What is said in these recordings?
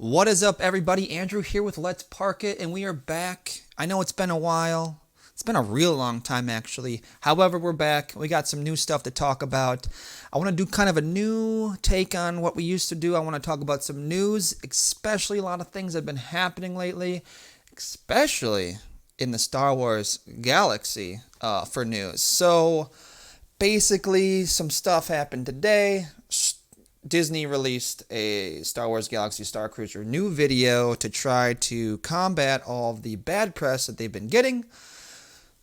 What is up, everybody? Andrew here with Let's Park It, and we are back. I know it's been a while. It's been a real long time, actually. However, we're back. We got some new stuff to talk about. I want to do kind of a new take on what we used to do. I want to talk about some news, especially a lot of things that have been happening lately, especially in the Star Wars galaxy for news. So, basically, some stuff happened today. Disney released a Star Wars Galaxy Starcruiser new video to try to combat all of the bad press that they've been getting.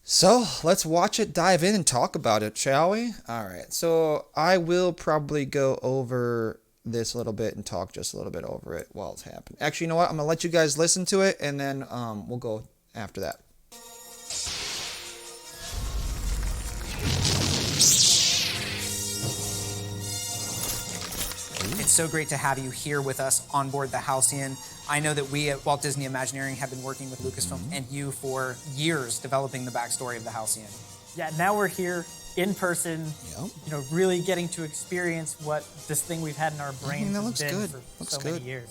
So let's watch it, dive in, and talk about it, shall we? Alright, so I will probably go over this a little bit and talk just a little bit over it while it's happening. Actually, you know what? I'm going to let you guys listen to it, and then we'll go after that. It's so great to have you here with us on board the Halcyon. I know that we at Walt Disney Imagineering have been working with Lucasfilm and you for years developing the backstory of the Halcyon. Yeah, now we're here in person, Yep. really getting to experience what this thing we've had in our brains that has looks been good. for Looks so good. many years.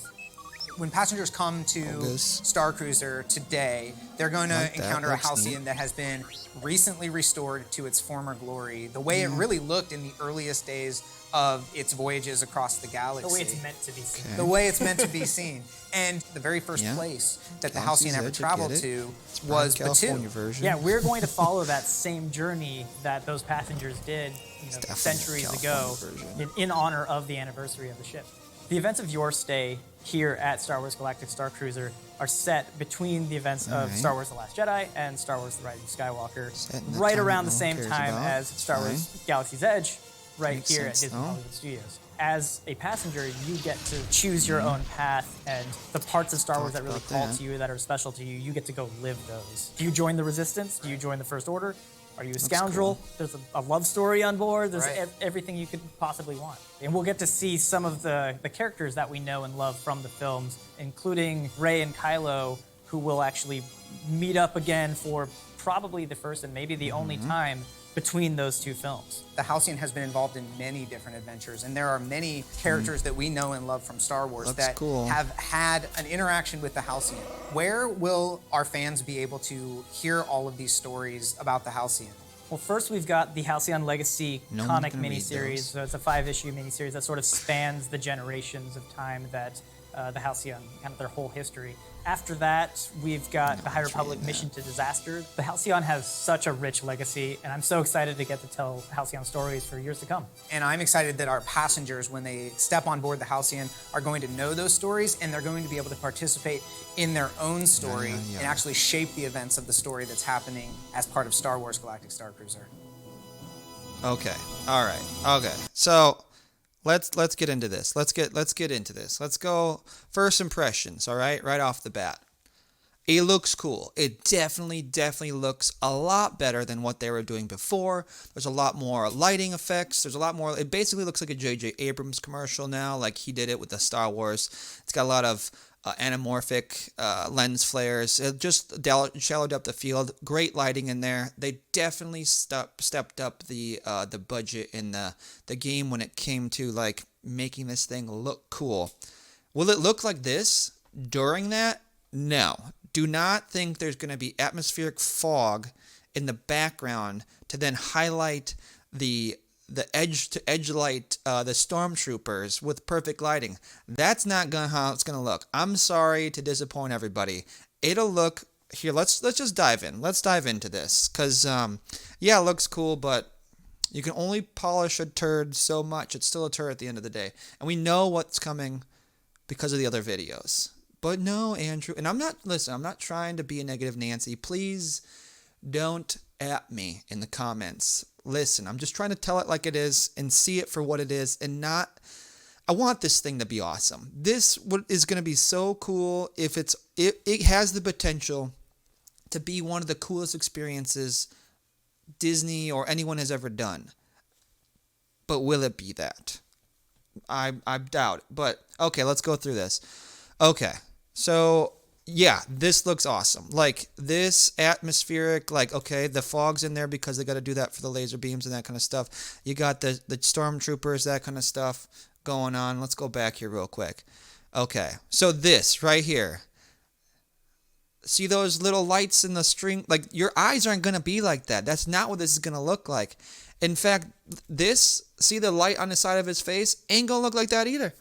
When passengers come to Starcruiser today, they're going to Like that. encounter a Looks Halcyon neat. that has been recently restored to its former glory, the way it really looked in the earliest days of its voyages across the galaxy. The way it's meant to be seen. Okay. The way it's meant to be seen. And the very first Yeah. place that the Galaxy's Halcyon ever Edge, I traveled get it. to It's was California Batuu. version. Yeah, we're going to follow that same journey that those passengers did definitely a centuries ago California version. in honor of the anniversary of the ship. The events of your stay here at Star Wars Galactic Starcruiser are set between the events of Alright. Star Wars The Last Jedi and Star Wars The Rise of Skywalker, Set in the right time around that the no one same cares time about. as Star Wars Fine. Galaxy's Edge, right Makes here at sense, Disney though. Hollywood Studios. As a passenger, you get to choose your own path, and the parts of Star Wars that really about call that. to you, that are special to you, you get to go live those. Do you join the Resistance? Do you join the First Order? Are you a scoundrel? cool. There's a love story on board. There's Right. everything you could possibly want. And we'll get to see some of the characters that we know and love from the films, including Rey and Kylo, who will actually meet up again for probably the first and maybe the only time between those two films. The Halcyon has been involved in many different adventures, and there are many characters that we know and love from Star Wars Looks that cool. have had an interaction with the Halcyon. Where will our fans be able to hear all of these stories about the Halcyon? Well, first we've got the Halcyon Legacy No one's comic gonna read miniseries. those. So it's a 5-issue miniseries that sort of spans the generations of time that the Halcyon, kind of their whole history. After that, we've got the High one's Republic reading Mission to Disaster. The Halcyon has such a rich legacy, and I'm so excited to get to tell Halcyon stories for years to come. And I'm excited that our passengers, when they step on board the Halcyon, are going to know those stories, and they're going to be able to participate in their own story Yeah. and actually shape the events of the story that's happening as part of Star Wars Galactic Starcruiser. Okay. All right. Okay. So let's get into this. Let's get into this. Let's go first impressions, all right? Right off the bat. It looks cool. It definitely looks a lot better than what they were doing before. There's a lot more lighting effects. There's a lot more. It basically looks like a J.J. Abrams commercial now, like he did it with the Star Wars. It's got a lot of anamorphic lens flares. It just shallowed up the field. Great lighting in there. They definitely stepped up the budget in the game when it came to like making this thing look cool. Will it look like this during that? No. Do not think there's going to be atmospheric fog in the background to then highlight the edge to edge light, the stormtroopers with perfect lighting. That's not how it's gonna look. I'm sorry to disappoint everybody. It'll look here. Let's just dive in. Let's dive into this because yeah, it looks cool, but you can only polish a turd so much. It's still a turd at the end of the day, and we know what's coming because of the other videos. But no, Andrew, and I'm not trying to be a negative Nancy. Please don't at me in the comments. Listen, I'm just trying to tell it like it is and see it for what it is and not. I want this thing to be awesome. This is going to be so cool if it has the potential to be one of the coolest experiences Disney or anyone has ever done. But will it be that? I doubt it. But okay, let's go through this. Okay, so yeah, this looks awesome. Like this atmospheric, like okay, the fog's in there because they got to do that for the laser beams and that kind of stuff. You got the stormtroopers, that kind of stuff going on. Let's go back here real quick. Okay, so this right here. See those little lights in the string? Like, your eyes aren't going to be like that. That's not what this is going to look like. In fact, see the light on the side of his face? Ain't going to look like that either.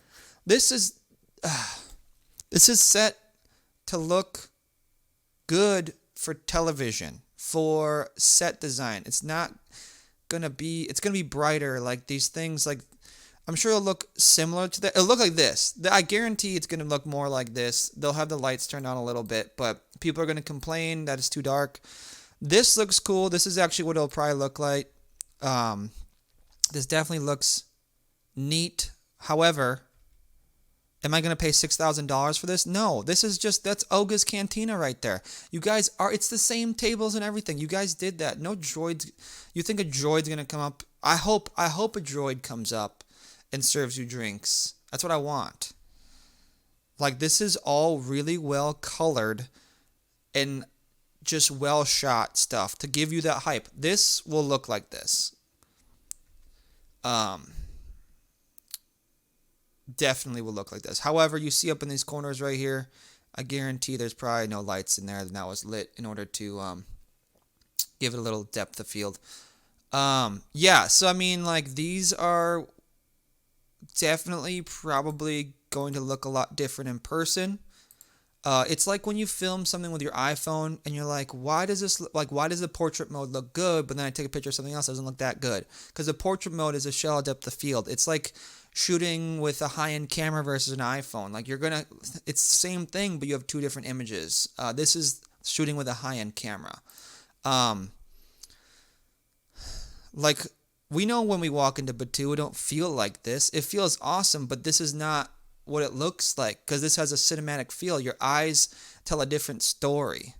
This is set to look good for television, for set design. It's not going to be, it's going to be brighter. Like, these things, like, I'm sure it'll look similar to that. It'll look like this. I guarantee it's going to look more like this. They'll have the lights turned on a little bit, but people are going to complain that it's too dark. This looks cool. This is actually what it'll probably look like. This definitely looks neat. However, am I going to pay $6,000 for this? No. That's Oga's Cantina right there. You guys it's the same tables and everything. You guys did that. No droids. You think a droid's going to come up? I hope a droid comes up and serves you drinks. That's what I want. Like, this is all really well colored and just well shot stuff to give you that hype. This will look like this. Definitely will look like this. However, you see up in these corners right here, I guarantee there's probably no lights in there that was lit in order to give it a little depth of field. Yeah, so I mean, like, these are definitely probably going to look a lot different in person. It's like when you film something with your iPhone and you're like, why does the portrait mode look good, but then I take a picture of something else that doesn't look that good? Because the portrait mode is a shallow depth of field. It's like shooting with a high-end camera versus an iPhone. Like, it's the same thing, but you have two different images. This is shooting with a high-end camera. Like, we know when we walk into Batuu, it don't feel like this. It feels awesome, but this is not what it looks like, because this has a cinematic feel. Your eyes tell a different story.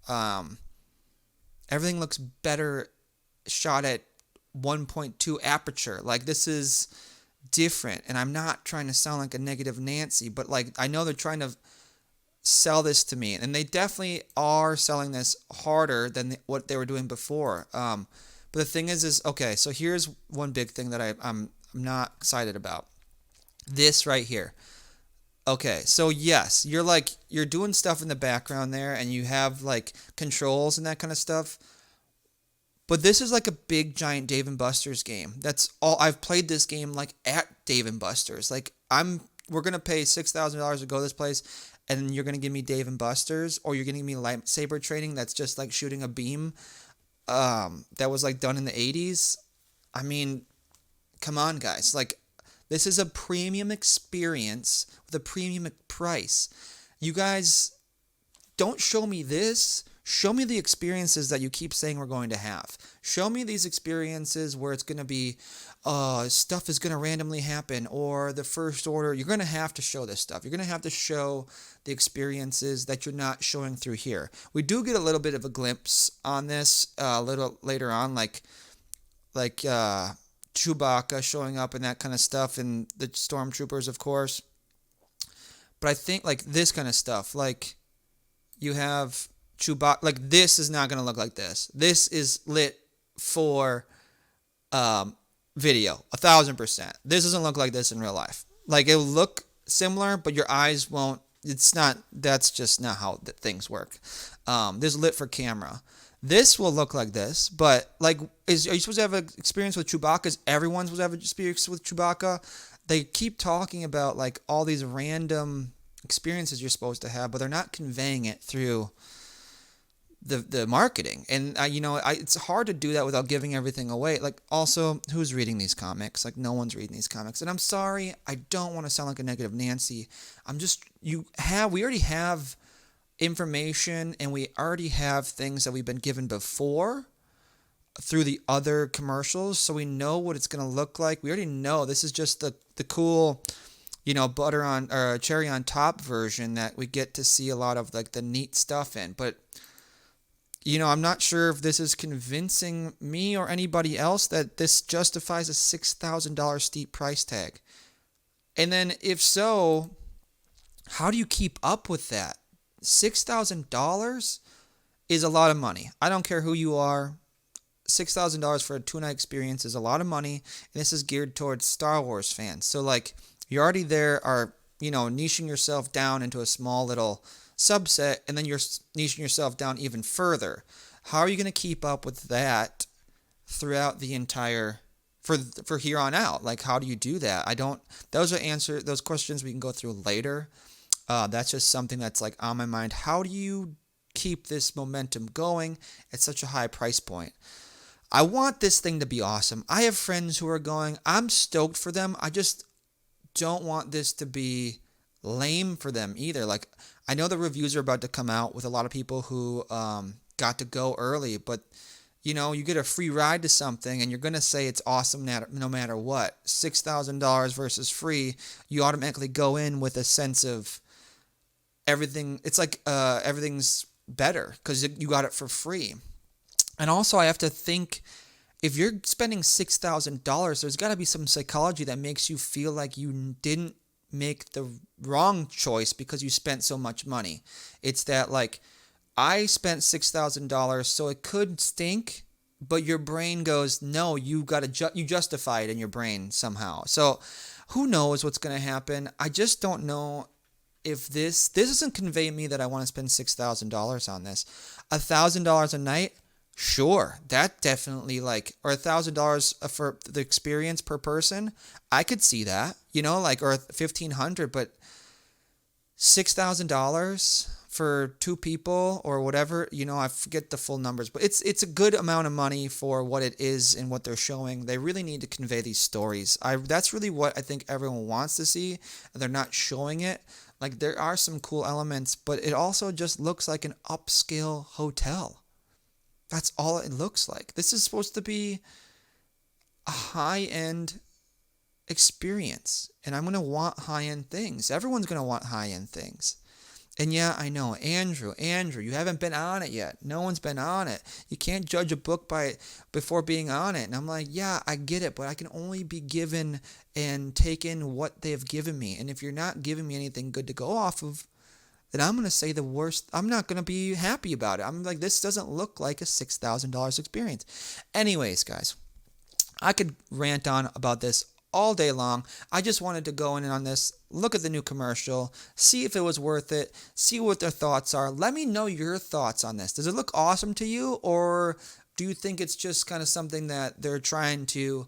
Everything looks better shot at 1.2 aperture. Like, this is different, and I'm not trying to sound like a negative Nancy, but like, I know they're trying to sell this to me, and they definitely are selling this harder than what they were doing before. But the thing is okay, so here's one big thing that I'm not excited about. This right here. Okay, so yes, you're doing stuff in the background there, and you have like controls and that kind of stuff. But this is like a big giant Dave and Buster's game. That's all. I've played this game like at Dave and Buster's. Like, we're gonna pay $6,000 to go to this place, and you're gonna give me Dave and Buster's, or you're gonna give me lightsaber training that's just like shooting a beam. That was like done in the 80s. I mean, come on, guys. Like, this is a premium experience with a premium price. You guys, don't show me this. Show me the experiences that you keep saying we're going to have. Show me these experiences where it's going to be, stuff is going to randomly happen, or the First Order. You're going to have to show this stuff. You're going to have to show the experiences that you're not showing through here. We do get a little bit of a glimpse on this a little later on, like Chewbacca showing up and that kind of stuff, and the stormtroopers, of course. But I think like this kind of stuff, like you have Chewbacca, like this is not going to look like this. This is lit for video, 1,000%. This doesn't look like this in real life. Like, it'll look similar, but your eyes won't. It's not. That's just not how things work. This is lit for camera. This will look like this, but like, are you supposed to have an experience with Chewbacca? Is everyone supposed to have an experience with Chewbacca? They keep talking about like all these random experiences you're supposed to have, but they're not conveying it through the marketing. And it's hard to do that without giving everything away. Like, also, who's reading these comics? Like, no one's reading these comics. And I'm sorry, I don't want to sound like a negative Nancy. We already have information, and we already have things that we've been given before through the other commercials, so we know what it's going to look like. We already know this is just the cool, butter on or cherry on top version that we get to see a lot of like the neat stuff in. But I'm not sure if this is convincing me or anybody else that this justifies a $6,000 steep price tag. And then if so, how do you keep up with that? $6,000 is a lot of money. I don't care who you are. $6,000 for a 2-night experience is a lot of money, and this is geared towards Star Wars fans. So like, you're already there, are niching yourself down into a small little subset, and then you're niching yourself down even further. How are you going to keep up with that throughout the entire for here on out? Like, how do you do that? I don't. Those questions we can go through later. That's just something that's like on my mind. How do you keep this momentum going at such a high price point? I want this thing to be awesome. I have friends who are going. I'm stoked for them. I just don't want this to be lame for them either. Like, I know the reviews are about to come out with a lot of people who got to go early, but you get a free ride to something and you're going to say it's awesome no matter what. $6,000 versus free, you automatically go in with a sense of everything. It's like everything's better because you got it for free. And also I have to think, if you're spending $6,000, there's got to be some psychology that makes you feel like you didn't make the wrong choice because you spent so much money. It's that, like, I spent $6,000, so it could stink, but your brain goes, no, you got to you justify it in your brain somehow. So who knows what's going to happen? I just don't know if this doesn't convey me that I want to spend $6,000 on this. $1,000 a night. Sure, that definitely, like, or $1,000 for the experience per person. I could see that, or $1,500, but $6,000 for two people or whatever, I forget the full numbers, but it's a good amount of money for what it is and what they're showing. They really need to convey these stories. That's really what I think everyone wants to see, and they're not showing it. Like, there are some cool elements, but it also just looks like an upscale hotel. That's all it looks like. This is supposed to be a high-end experience, and I'm going to want high-end things. Everyone's going to want high-end things. And yeah, I know, Andrew, you haven't been on it yet. No one's been on it. You can't judge a book before being on it. And I'm like, yeah, I get it, but I can only be given and take in what they've given me. And if you're not giving me anything good to go off of, then I'm going to say the worst. I'm not going to be happy about it. I'm like, this doesn't look like a $6,000 experience. Anyways, guys, I could rant on about this all day long. I just wanted to go in on this, look at the new commercial, see if it was worth it, see what their thoughts are. Let me know your thoughts on this. Does it look awesome to you, or do you think it's just kind of something that they're trying to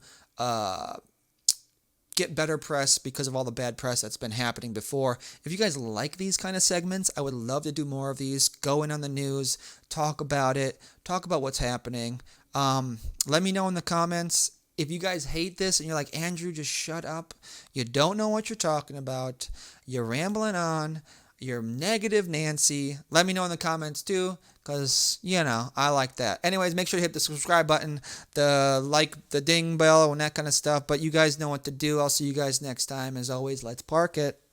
get better press because of all the bad press that's been happening before? If you guys like these kind of segments, I would love to do more of these. Go in on the news, talk about it, talk about what's happening. Let me know in the comments. If you guys hate this and you're like, Andrew, just shut up. You don't know what you're talking about. You're rambling on. You're negative Nancy. Let me know in the comments too, because, I like that. Anyways, make sure to hit the subscribe button, the ding bell, and that kind of stuff. But you guys know what to do. I'll see you guys next time. As always, let's park it.